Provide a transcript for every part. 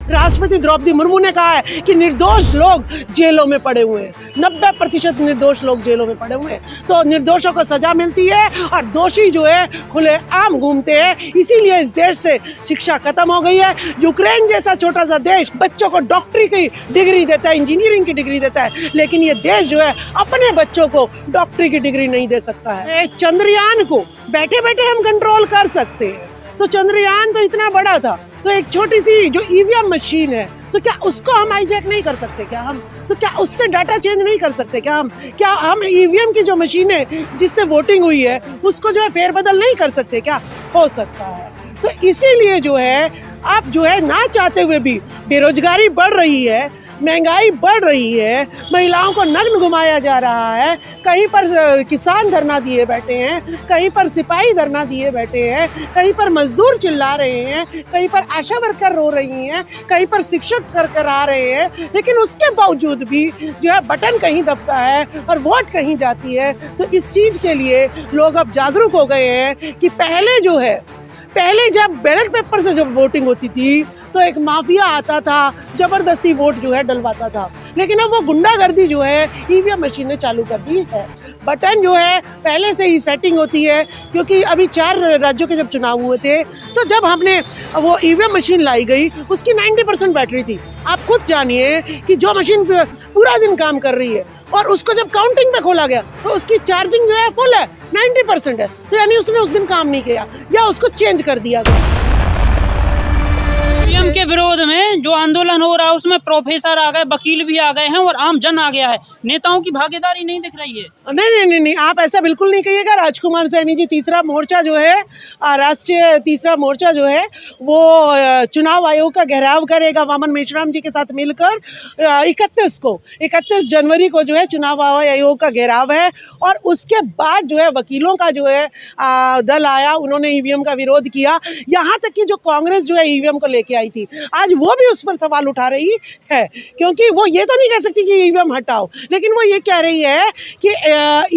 राष्ट्रपति द्रौपदी मुर्मू ने कहा है कि निर्दोष लोग जेलों में पड़े हुए हैं, 90% निर्दोष लोग जेलों में पड़े हुए हैं। तो निर्दोषों को सजा मिलती है और दोषी जो है खुले आम घूमते हैं। इसीलिए इस देश से शिक्षा खत्म हो गई है। यूक्रेन जैसा छोटा सा देश बच्चों को डॉक्टरी की डिग्री देता है, इंजीनियरिंग की डिग्री देता है, लेकिन ये देश जो है अपने बच्चों को डॉक्टरी की डिग्री नहीं दे सकता है। चंद्रयान को बैठे बैठे हम कंट्रोल कर सकते हैं, तो चंद्रयान तो इतना बड़ा था, तो एक छोटी सी जो ईवीएम मशीन है, तो क्या उसको हम हाईजैक नहीं कर सकते क्या हम? तो क्या उससे डाटा चेंज नहीं कर सकते क्या हम? क्या हम ईवीएम की जो मशीन है जिससे वोटिंग हुई है उसको जो है फेरबदल नहीं कर सकते क्या? हो सकता है। तो इसीलिए जो है आप जो है ना चाहते हुए भी बेरोजगारी बढ़ रही है, महंगाई बढ़ रही है, महिलाओं को नग्न घुमाया जा रहा है, कहीं पर किसान धरना दिए बैठे हैं, कहीं पर सिपाही धरना दिए बैठे हैं, कहीं पर मजदूर चिल्ला रहे हैं, कहीं पर आशा वर्कर रो रही हैं, कहीं पर शिक्षक कर आ रहे हैं, लेकिन उसके बावजूद भी जो है बटन कहीं दबता है और वोट कहीं जाती है। तो इस चीज़ के लिए लोग अब जागरूक हो गए हैं कि पहले जब बैलेट पेपर से जब वोटिंग होती थी तो एक माफिया आता था, जबरदस्ती वोट जो है डलवाता था, लेकिन अब वो गुंडागर्दी जो है ईवीएम मशीन ने चालू कर दी है। बटन जो है पहले से ही सेटिंग होती है, क्योंकि अभी 4 राज्यों के जब चुनाव हुए थे तो जब हमने वो ईवीएम मशीन लाई गई उसकी 90% बैटरी थी। आप खुद जानिए कि जो मशीन पूरा दिन काम कर रही है और उसको जब काउंटिंग पे खोला गया तो उसकी चार्जिंग जो है फुल है, 90% है, तो यानी उसने उस दिन काम नहीं किया या उसको चेंज कर दिया गया। ईवीएम के विरोध में जो आंदोलन हो रहा है उसमें प्रोफेसर आ गए, वकील भी आ गए हैं और आम जन आ गया है। नेताओं की भागीदारी नहीं दिख रही है। नहीं, आप ऐसा बिल्कुल नहीं कहिएगा। राजकुमार सैनी जी तीसरा मोर्चा जो है, राष्ट्रीय तीसरा मोर्चा जो है वो चुनाव आयोग का घेराव करेगा वामन मेश्राम जी के साथ मिलकर। 31 जनवरी को जो है चुनाव आयोग का घेराव है और उसके बाद जो है वकीलों का जो है दल आया, उन्होंने ईवीएम का विरोध किया। यहाँ तक कि जो कांग्रेस जो है ईवीएम को लेके आई थी, आज वो भी उस पर सवाल उठा रही है, क्योंकि वो ये तो नहीं कह सकती कि ईवीएम हटाओ, लेकिन वो ये कह रही है कि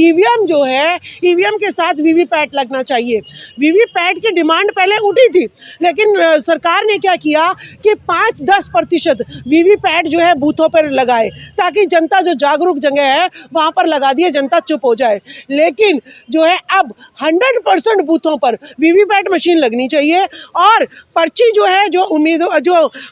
ईवीएम जो है, ईवीएम के साथ वीवीपैट लगना चाहिए। वीवीपैट की डिमांड पहले उठी थी, लेकिन सरकार ने क्या किया कि 5-10% वीवीपैट जो है बूथों पर लगाए, ताकि जनता जो जागरूक जगह है वहाँ पर लगा दिए, जनता चुप हो जाए। लेकिन जो है अब 100% बूथों पर वीवीपैट मशीन लगनी चाहिए और पर्ची जो है जो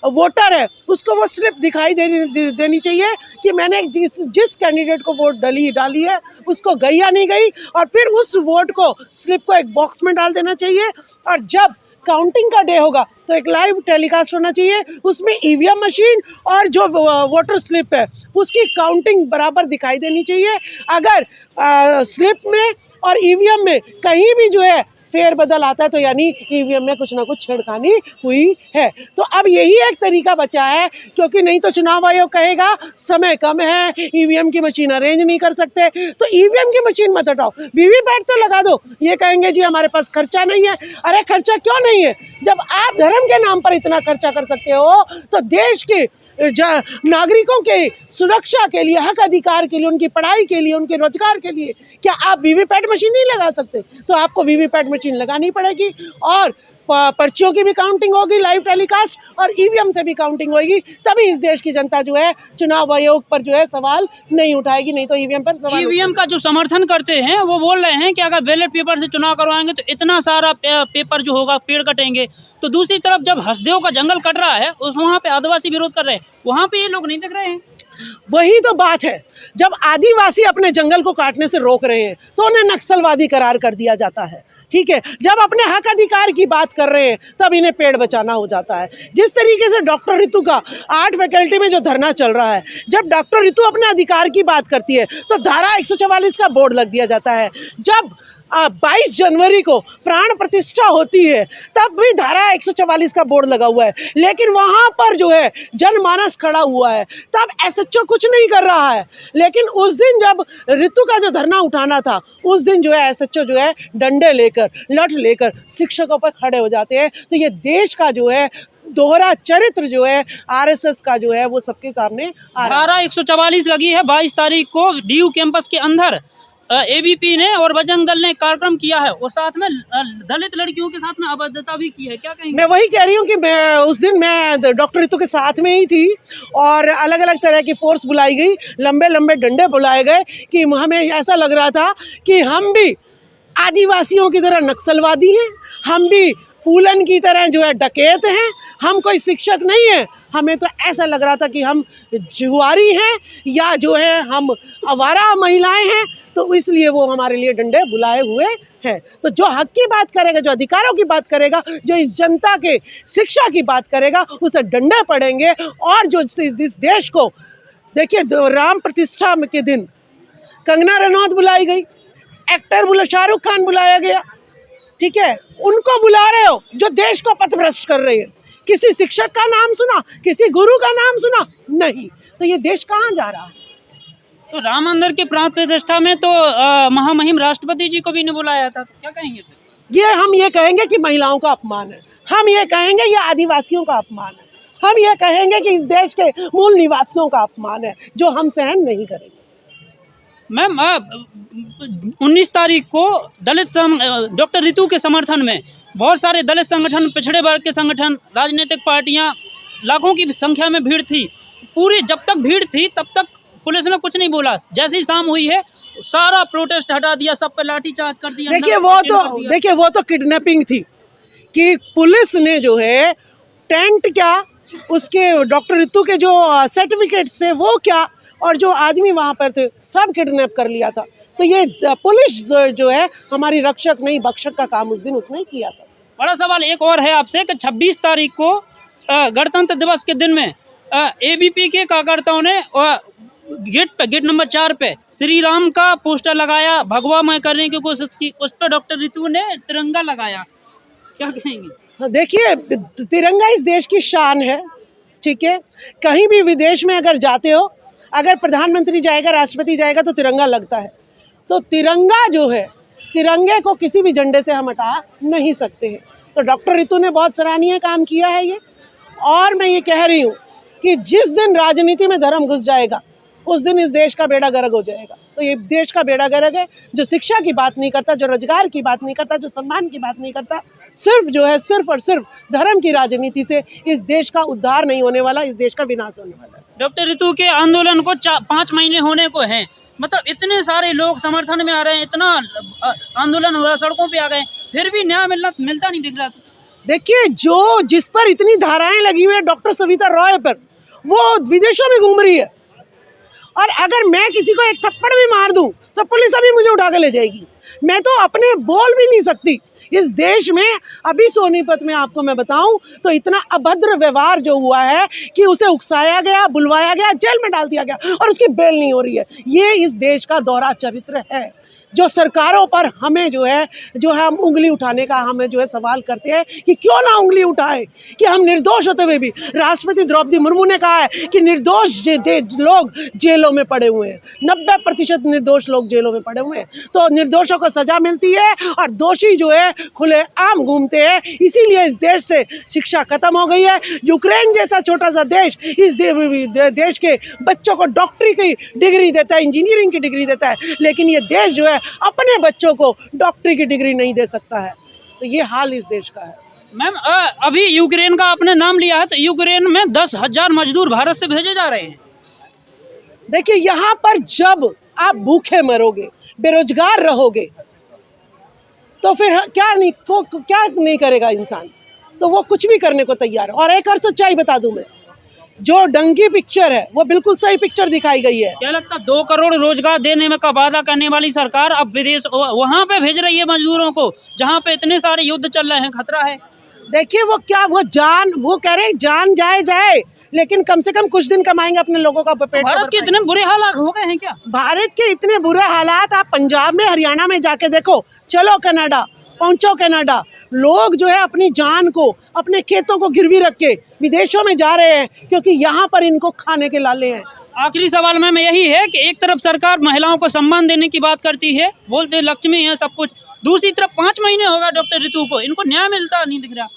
वोटर है उसको वो स्लिप दिखाई देनी चाहिए कि मैंने जिस कैंडिडेट को वोट डाली है उसको गई या नहीं गई, और फिर उस वोट को स्लिप को एक बॉक्स में डाल देना चाहिए। और जब काउंटिंग का डे होगा तो एक लाइव टेलीकास्ट होना चाहिए, उसमें ईवीएम मशीन और जो वोटर स्लिप है उसकी काउंटिंग बराबर दिखाई देनी चाहिए। अगर स्लिप में और ईवीएम में कहीं भी जो है फेर बदल आता है तो यानी ईवीएम में कुछ ना कुछ छेड़खानी हुई है। तो अब यही एक तरीका बचा है, क्योंकि नहीं तो चुनाव आयोग कहेगा समय कम है, ईवीएम की मशीन अरेंज नहीं कर सकते, तो ईवीएम की मशीन मत हटाओ, वीवीपैट तो लगा दो। ये कहेंगे जी हमारे पास खर्चा नहीं है। अरे खर्चा क्यों नहीं है? जब आप धर्म के नाम पर इतना खर्चा कर सकते हो तो देश के नागरिकों के सुरक्षा के लिए, हक अधिकार के लिए, उनकी पढ़ाई के लिए, उनके रोजगार के लिए क्या आप वीवीपैट मशीन नहीं लगा सकते? तो आपको वीवीपैट मशीन लगानी पड़ेगी और पर्चियों की भी काउंटिंग होगी, लाइव टेलीकास्ट, और ईवीएम से भी काउंटिंग होगी। तभी इस देश की जनता जो है चुनाव आयोग पर जो है सवाल नहीं उठाएगी, नहीं तो ईवीएम पर सवाल। ईवीएम का जो समर्थन करते हैं वो बोल रहे हैं कि अगर बैलेट पेपर से चुनाव करवाएंगे तो इतना सारा पेपर जो होगा पेड़ कटेंगे। तो दूसरी तरफ जब हसदेव का जंगल कट रहा है उस वहाँ पे आदिवासी विरोध कर रहे हैं, वहाँ पे ये लोग नहीं दिख रहे हैं। वही तो बात है, जब आदिवासी अपने जंगल को काटने से रोक रहे हैं तो उन्हें नक्सलवादी करार कर दिया जाता है। ठीक है, जब अपने हक अधिकार की बात कर रहे हैं तब इन्हें पेड़ बचाना हो जाता है। जिस तरीके से डॉक्टर रितु का आर्ट फैकल्टी में जो धरना चल रहा है, जब डॉक्टर रितु अपने अधिकार की बात करती है तो धारा 144 का बोर्ड लग दिया जाता है। जब 22 जनवरी को प्राण प्रतिष्ठा होती है तब भी धारा 144 का बोर्ड लगा हुआ है, लेकिन वहाँ पर जो है जनमानस खड़ा हुआ है, तब एसएचओ कुछ नहीं कर रहा है। लेकिन उस दिन जब ऋतु का जो धरना उठाना था, उस दिन जो है एसएचओ जो है डंडे लेकर, लठ लेकर शिक्षकों पर खड़े हो जाते हैं। तो ये देश का जो है दोहरा चरित्र जो है आरएसएस का जो है वो सबके सामने आ रहा है। धारा 144 लगी है 22 तारीख को डीयू कैंपस के अंदर, एबीपी ने और बजरंग दल ने कार्यक्रम किया है और साथ में दलित लड़कियों के साथ में अभद्रता भी की है, क्या कहेंगे? मैं वही कह रही हूँ कि मैं उस दिन मैं डॉक्टर रितु के साथ में ही थी और अलग अलग तरह की फोर्स बुलाई गई, लंबे लंबे डंडे बुलाए गए कि हमें ऐसा लग रहा था कि हम भी आदिवासियों की तरह नक्सलवादी हैं, हम भी फूलन की तरह जो है डकैत हैं, हम कोई शिक्षक नहीं है। हमें तो ऐसा लग रहा था कि हम जुआरी हैं या जो है हम आवारा महिलाएं हैं, तो इसलिए वो हमारे लिए डंडे बुलाए हुए हैं। तो जो हक की बात करेगा, जो अधिकारों की बात करेगा, जो इस जनता के शिक्षा की बात करेगा, उसे डंडे पड़ेंगे। और जो इस देश को देखिए, राम प्रतिष्ठा के दिन कंगना रनौत बुलाई गई, एक्टर शाहरुख खान बुलाया गया, ठीक है, उनको बुला रहे हो जो देश को पथभ्रष्ट कर रहे हैं। किसी शिक्षक का नाम सुना, किसी गुरु का नाम सुना? नहीं। तो ये देश कहाँ जा रहा है? तो राम मंदिर के प्राण प्रतिष्ठा में तो महामहिम राष्ट्रपति जी को भी नहीं बुलाया था, तो क्या कहेंगे? हम ये कहेंगे कि महिलाओं का अपमान है, हम ये कहेंगे ये आदिवासियों का अपमान है, हम ये कहेंगे कि इस देश के मूल निवासियों का अपमान है, जो हम सहन नहीं करेंगे। मैम 19 तारीख को दलित डॉक्टर रितु के समर्थन में बहुत सारे दलित संगठन, पिछड़े वर्ग के संगठन, राजनीतिक पार्टियां, लाखों की संख्या में भीड़ थी। पूरी जब तक भीड़ थी तब तक पुलिस ने कुछ नहीं बोला। जैसे ही शाम हुई है सारा प्रोटेस्ट हटा दिया, सब पे लाठीचार्ज कर दिया। देखिए वो तो किडनैपिंग थी कि पुलिस ने जो है टेंट क्या, उसके डॉक्टर रितु के जो सर्टिफिकेट्स थे वो क्या, और जो आदमी वहाँ पर थे सब किडनैप कर लिया था। तो ये पुलिस जो है हमारी रक्षक नहीं भक्षक का काम उस दिन उसने किया था। बड़ा सवाल एक और है आपसे कि 26 तारीख को गणतंत्र दिवस के दिन में एबीपी के कार्यकर्ताओं ने गेट नंबर 4 पे श्री राम का पोस्टर लगाया, भगवामय करने की कोशिश की, उस पर डॉक्टर रितु ने तिरंगा लगाया, क्या कहेंगे? देखिए, तिरंगा इस देश की शान है, ठीक है। कहीं भी विदेश में अगर जाते हो, अगर प्रधानमंत्री जाएगा, राष्ट्रपति जाएगा तो तिरंगा लगता है। तो तिरंगा जो है, तिरंगे को किसी भी झंडे से हम हटा नहीं सकते हैं। तो डॉक्टर रितु ने बहुत सराहनीय काम किया है ये। और मैं ये कह रही हूँ कि जिस दिन राजनीति में धर्म घुस जाएगा उस दिन इस देश का बेड़ा गर्क हो जाएगा। तो ये देश का बेड़ा गर्क है, जो शिक्षा की बात नहीं करता, जो रोजगार की बात नहीं करता, जो सम्मान की बात नहीं करता, सिर्फ और सिर्फ धर्म की राजनीति से इस देश का उद्धार नहीं होने वाला, इस देश का विनाश होने वाला है। डॉक्टर रितु के आंदोलन को 5 महीने होने को हैं, मतलब इतने सारे लोग समर्थन में आ रहे हैं, इतना आंदोलन हो रहा, सड़कों पे आ गए, फिर भी न्याय मिलता नहीं दिख रहा। देखिए, जिस पर इतनी धाराएं लगी हुई है डॉक्टर सविता रॉय पर, वो विदेशों में घूम रही है, और अगर मैं किसी को एक थप्पड़ भी मार दूं तो पुलिस अभी मुझे उठा के ले जाएगी। मैं तो अपने बोल भी नहीं सकती। इस देश में अभी सोनीपत में आपको मैं बताऊं तो इतना अभद्र व्यवहार जो हुआ है कि उसे उकसाया गया, बुलवाया गया, जेल में डाल दिया गया और उसकी बेल नहीं हो रही है। ये इस देश का दोहरा चरित्र है, जो सरकारों पर हमें जो है हम उंगली उठाने का हमें जो है सवाल करते हैं कि क्यों ना उंगली उठाए, कि हम निर्दोष होते हुए भी। राष्ट्रपति द्रौपदी मुर्मू ने कहा है कि निर्दोष लोग जेलों में पड़े हुए हैं, 90% निर्दोष लोग जेलों में पड़े हुए हैं। तो निर्दोषों को सजा मिलती है और दोषी जो है खुले आम घूमते हैं। इसीलिए इस देश से शिक्षा खत्म हो गई है। यूक्रेन जैसा छोटा सा देश इस देश के बच्चों को डॉक्टरी की डिग्री देता है, इंजीनियरिंग की डिग्री देता है, लेकिन ये देश जो है अपने बच्चों को डॉक्टरी की डिग्री नहीं दे सकता है। तो ये हाल इस देश का है। मैम अभी यूक्रेन का आपने नाम लिया है, तो यूक्रेन में 10,000 मजदूर भारत से भेजे जा रहे हैं। देखिए, यहाँ पर जब आप भूखे मरोगे, बेरोजगार रहोगे, तो फिर क्या नहीं करेगा इंसान? तो वो कुछ भी करने को तैयार है। और एक और सच्चाई बता दूं मैं, जो डंकी पिक्चर है वो बिल्कुल सही पिक्चर दिखाई गई है। क्या लगता है 2 करोड़ रोजगार देने में का वादा करने वाली सरकार अब विदेश वहाँ पे भेज रही है मजदूरों को, जहाँ पे इतने सारे युद्ध चल रहे हैं, खतरा है। देखिए, वो कह रहे जान जाए, लेकिन कम से कम कुछ दिन कमाएंगे अपने लोगों का पेट। भारत के इतने बुरे हालात हो गए हैं क्या? भारत के इतने बुरे हालात आप पंजाब में, हरियाणा में जाके देखो। चलो कनाडा, पहुंचो कनाडा, लोग जो है अपनी जान को, अपने खेतों को गिरवी रख के विदेशों में जा रहे हैं, क्योंकि यहाँ पर इनको खाने के लाले हैं। आखिरी सवाल मैम यही है कि एक तरफ सरकार महिलाओं को सम्मान देने की बात करती है, बोलते लक्ष्मी है सब कुछ, दूसरी तरफ 5 महीने होगा डॉक्टर रितु को, इनको न्याय मिलता नहीं दिख रहा।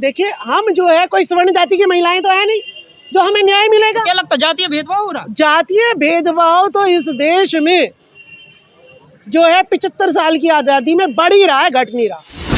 देखिए हम जो है कोई स्वर्ण जाति की महिलाएं तो है नहीं जो हमें न्याय मिलेगा। क्या लगता है जातीय भेदभाव हो रहा? जातीय भेदभाव तो इस देश में जो है 75 साल की आज़ादी में बढ़ ही रहा है, घट नहीं रहा।